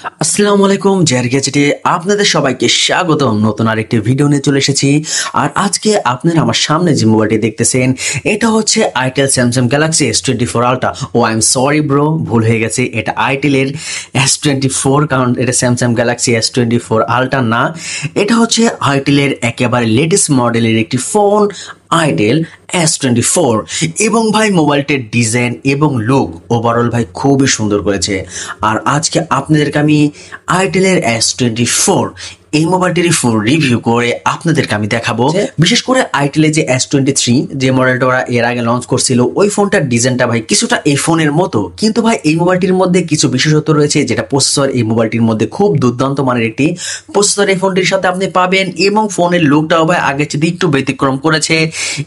আসসালামু আলাইকুম জের গ্যাজেটে আপনাদের সবাইকে স্বাগতম। নতুন আরেকটি ভিডিও নিয়ে চলে এসেছি। আর আজকে আপনারা আমার সামনে যে মোবাইলটি দেখতেছেন এটা হচ্ছে itel Samsung Galaxy S24 ultra. Oh I am sorry bro, ভুল হয়ে গেছে, এটা আইটেলের S24, কারণ এটা স্যামসাং গ্যালাক্সি S24 আলট্রা না, এটা হচ্ছে আইটেলের একেবারে লেটেস্ট মডেলের একটি ফোন আইটেল S24। এবং ভাই মোবাইলটির ডিজাইন এবং লুক ওভারঅল ভাই খুবই সুন্দর করেছে। আর আজকে আপনাদেরকে আমি আইটেলের S24 এই মোবাইলটির ফুল রিভিউ করে আপনাদেরকে আমি দেখাবো। বিশেষ করে আইটেলের যে S23 যে মডেলটা ওরা এর আগে লঞ্চ করছিল, ওই ফোনটার ডিজাইনটা ভাই কিছুটা এই ফোনের মতো, কিন্তু ভাই এই মোবাইলটির মধ্যে কিছু বিশেষত্ব রয়েছে, যেটা প্রসেসর এই মোবাইলটির মধ্যে খুব দুর্দান্ত মানের একটি প্রসেসর এই ফোনটির সাথে আপনি পাবেন। এবং ফোনের লুকটাও ভাই আগের চেয়ে একটু ব্যতিক্রম করেছে।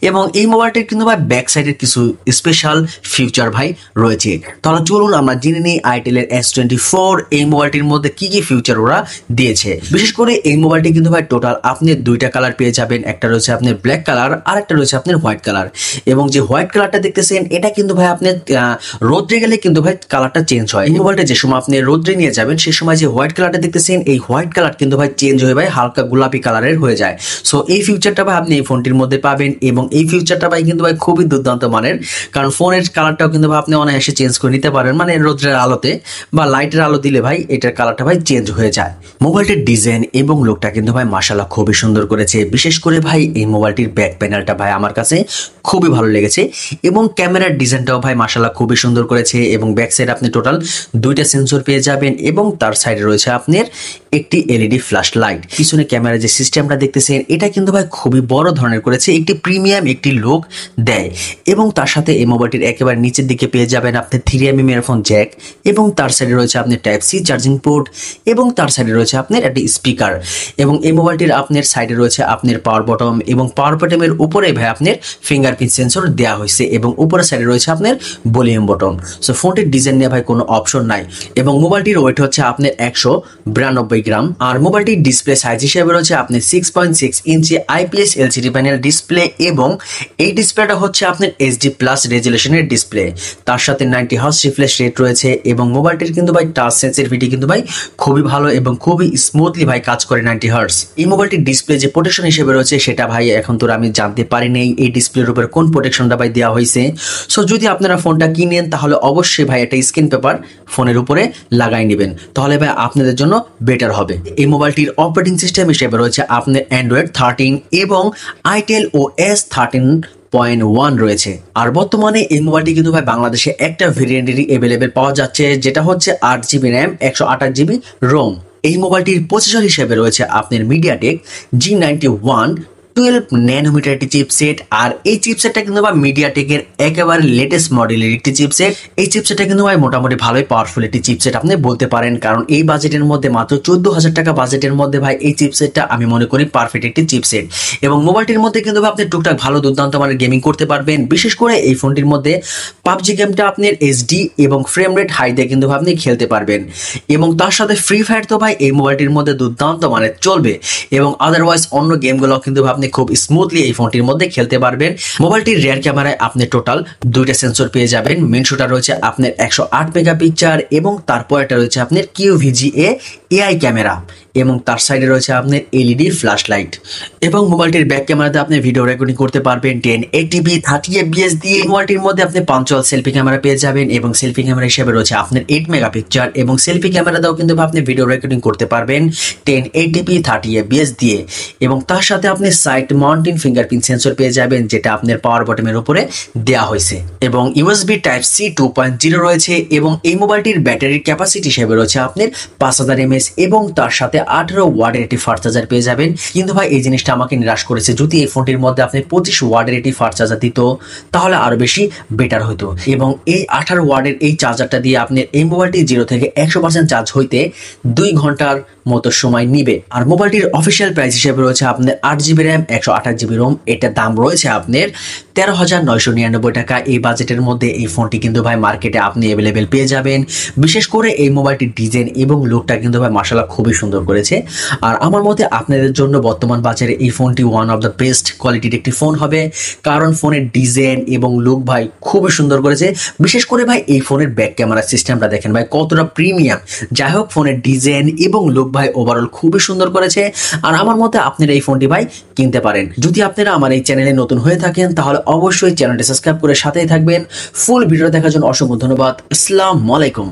এবং এই মোবাইলটির কিন্তু ভাই ব্যাক সাইডের কিছু স্পেশাল ফিচার ভাই রয়েছে। তাহলে চলুন আমরা জেনে নিই আইটেলের S24 এই মোবাইলটির মধ্যে কি কি ফিচার ওরা দিয়েছে। বিশেষ করে এই মোবাইলটি কিন্তু ভাই টোটাল আপনি দুইটা কালার পেয়ে যাবেন, একটা রয়েছে আপনার ব্ল্যাক কালার আর একটা রয়েছে আপনার হোয়াইট কালার। এবং যে হোয়াইট কালারটা দেখতেছেন এটা কিন্তু ভাই আপনি রোদ্রে গেলে কিন্তু ভাই কালারটা চেঞ্জ হয়। এই মোবাইলটা যে সময় আপনি রোদ্রে নিয়ে যাবেন সেই সময় যে হোয়াইট কালারটা দেখতেছেন এই হোয়াইট কালার কিন্তু ভাই চেঞ্জ হয়ে ভাই হালকা গোলাপি কালারের হয়ে যায়। সো এই ফিউচারটা ভাই আপনি এই ফোনটির মধ্যে পাবেন। এবং এই ফিউচারটা ভাই কিন্তু ভাই খুবই দুর্দান্ত মানের, কারণ ফোনের কালারটাও কিন্তু ভাই আপনি অনায়াসে চেঞ্জ করে নিতে পারেন, মানে রোদ্রের আলোতে বা লাইটের আলো দিলে ভাই এটার কালারটা ভাই চেঞ্জ হয়ে যায়। মোবাইলটির ডিজাইন এবং লুকটা কিন্তু ভাই মাশাআল্লাহ খুবই সুন্দর করেছে। বিশেষ করে ভাই এই মোবাইলটির ব্যাক প্যানেলটা ভাই আমার কাছে খুবই ভালো লেগেছে। এবং ক্যামেরার ডিজাইনটাও ভাই মাশাআল্লাহ খুবই সুন্দর করেছে। এবং ব্যাক সাইড আপনি টোটাল দুইটা সেন্সর পেয়ে যাবেন এবং তার সাইডে রয়েছে আপনার একটি এলইডি ফ্ল্যাশ লাইট। পিছনে ক্যামেরা যে সিস্টেমটা দেখতেছেন এটা কিন্তু ভাই খুবই বড় ধরনের করেছে, একটি প্রিমিয়াম একটি লুক দেয়। এবং তার সাথে এই মোবাইলটির একেবারে নিচের দিকে পেয়ে যাবেন আপনি 3mm ইয়ারফোন জ্যাক, এবং তার সাইডে রয়েছে আপনার টাইপ সি চার্জিং পোর্ট, এবং তার সাইডে রয়েছে আপনার একটি স্পিকার। এবং এই মোবাইলটির আপনার সাইডে রয়েছে আপনার পাওয়ার বটম, এবং পাওয়ার বটমের উপরে ভাই আপনার ফিঙ্গারপ্রিন্ট সেন্সর দেওয়া হয়েছে, এবং উপরের সাইডে রয়েছে আপনার ভলিউম বটন। সো ফোনটির ডিজাইন নিয়ে ভাই কোনো অপশন নাই। এবং মোবাইলটির ওয়েট হচ্ছে আপনার 192 গ্রাম। আর মোবাইলটির ডিসপ্লে সাইজ হিসেবে রয়েছে আপনার 6.6 ইঞ্চি IPS LCD প্যানেল ডিসপ্লে, এবং এই ডিসপ্লেটা হচ্ছে আপনার HD প্লাস রেজুলেশনের ডিসপ্লে। তার সাথে 90 হার্জ রিফ্রেশ রেট রয়েছে। এবং মোবাইলটির কিন্তু ভাই টাচ সেন্সিটিভিটি কিন্তু ভাই খুবই ভালো এবং খুবই স্মুথলি ভাই কাজ করে 90 হার্জ। এই মোবাইলটির ডিসপ্লে যে প্রোটেকশন হিসেবে রয়েছে সেটা ভাই এখন তো আমি জানতে পারি নাই এই ডিসপ্লের উপর কোন প্রোটেকশনটা ভাই দেওয়া হয়েছে। সো যদি আপনারা ফোনটা কিনেন তাহলে অবশ্যই ভাই একটা স্ক্রিন পেপার ফোনের উপরে লাগাই নেবেন, তাহলে ভাই আপনাদের জন্য বেটার হবে। এই মোবাইলটির অপারেটিং সিস্টেম হিসেবে রয়েছে আপনার Android 13 এবং আইটেল OS 13.1 রয়েছে। আর বর্তমানে এই মোবাইলটি কিন্তু ভাই বাংলাদেশে একটা ভেরিয়েন্টেরই অ্যাভেলেবেল পাওয়া যাচ্ছে, যেটা হচ্ছে 8GB র্যাম 128GB রোম। এই মোবাইলটির প্রসেসর হিসেবে রয়েছে আপনার মিডিয়াটেক G91 12 ন্যানোমিটার একটি চিপসেট। আর এই চিপসেটটা কিন্তু ভাই মিডিয়াটেকের একেবারে লেটেস্ট মডেলের একটি চিপসেট। এই চিপসেটটা কিন্তু ভাই মোটামুটি ভালোই পাওয়ারফুল একটি চিপসেট আপনি বলতে পারেন, কারণ এই বাজেটের মধ্যে মাত্র 14,000 টাকা বাজেটের মধ্যে ভাই এই চিপসেটটা আমি মনে করি পারফেক্ট একটি চিপসেট। এবং মোবাইলটির মধ্যে কিন্তু আপনি টুকটাক ভালো দুর্দান্ত মানের গেমিং করতে পারবেন। বিশেষ করে এই ফোনটির মধ্যে পাবজি গেমটা আপনার HD এবং ফ্রেম রেট হাই দিয়ে কিন্তু আপনি খেলতে পারবেন। এবং তার সাথে ফ্রি ফায়ার তো ভাই এই মোবাইলটির মধ্যে দুর্দান্ত মানের চলবে। এবং আদারওয়াইজ অন্য গেমগুলো কিন্তু আপনি খুব স্মুথলি এই ফোনটির মধ্যে খেলতে পারবেন। মোবাইলটির রিয়ার ক্যামেরায় আপনি টোটাল দুইটা সেন্সর পেয়ে যাবেন। মেইন শুটার রয়েছে আপনার 108 মেগাপিক্সেল, এবং তারপর এটা রয়েছে আপনার QVGA AI ক্যামেরা, এবং তার সাইডে রয়েছে আপনার LED ফ্ল্যাশ লাইট। এবং মোবাইলটির ব্যাক ক্যামেরাতে আপনি ভিডিও রেকর্ডিং করতে পারবেন 1080p 30fps দিয়ে। মোবাইলটির মধ্যে আপনি পাঞ্চুয়াল সেলফি ক্যামেরা পেয়ে যাবেন, এবং সেলফি ক্যামেরা হিসেবে রয়েছে আপনার 8 মেগাপিক্সেল, এবং সেলফি ক্যামেরাতেও কিন্তু আপনি ভিডিও রেকর্ডিং করতে পারবেন 1080p 30fps দিয়ে। এবং তার সাথে আপনি সাইড মাউন্টিং ফিঙ্গারপ্রিন্ট সেন্সর পেয়ে যাবেন, যেটা আপনার পাওয়ার বটমের উপরে দেওয়া হয়েছে। এবং USB টাইপ সি 2.0 রয়েছে। এবং এই মোবাইলটির ব্যাটারির ক্যাপাসিটি হিসেবে রয়েছে আপনার 5000 mAh, এবং তার সাথে 18 ওয়াটের একটি ফাস্ট চার্জার পেয়ে যাবেন। কিন্তু ভাই এই জিনিসটা আমাকে নিরাশ করেছে, যদি এই ফোনটির মধ্যে আপনি 25 ওয়াটের একটি ফাস্ট চার্জার দিত তাহলে আরো বেশি বেটার হতো। এবং এই 18 ওয়াটের এই চার্জারটা দিয়ে আপনি এই মোবাইলটি 0 থেকে 100% চার্জ হইতে 2 ঘন্টার মতো সময় নিবে। আর মোবাইলটির অফিসিয়াল প্রাইস হিসেবে রয়েছে আপনার 8GB র্যাম 128 জিবি রোম। এটার দাম রয়েছে আপনার 13,999 টাকা। এই বাজেটের মধ্যে এই ফোনটি কিন্তু ভাই মার্কেটে আপনি অ্যাভেলেবেল পেয়ে যাবেন। বিশেষ করে এই মোবাইলটির ডিজাইন এবং লুকটা কিন্তু ভাই মাশাআল্লাহ খুবই সুন্দর করেছে। আর আমার মতে আপনাদের জন্য বর্তমান বাজারে এই ফোনটি ওয়ান অফ দ্য বেস্ট কোয়ালিটির একটি ফোন হবে, কারণ ফোনের ডিজাইন এবং লুক ভাই খুবই সুন্দর করেছে। বিশেষ করে ভাই এই ফোনের ব্যাক ক্যামেরা সিস্টেমটা দেখেন ভাই কতটা প্রিমিয়াম। যাই হোক, ফোনের ডিজাইন এবং লুক ভাই ওভারঅল খুবই সুন্দর করেছে। আর আমার মতে আপনারা এই ফোনটি ভাই কিনতে পারেন। যদি আপনারা আমার এই চ্যানেলে নতুন হয়ে থাকেন তাহলে অবশ্যই চ্যানেলটি সাবস্ক্রাইব করে সাথেই থাকবেন। ফুল ভিডিও দেখার জন্য অসংখ্য ধন্যবাদ। আসসালামু আলাইকুম।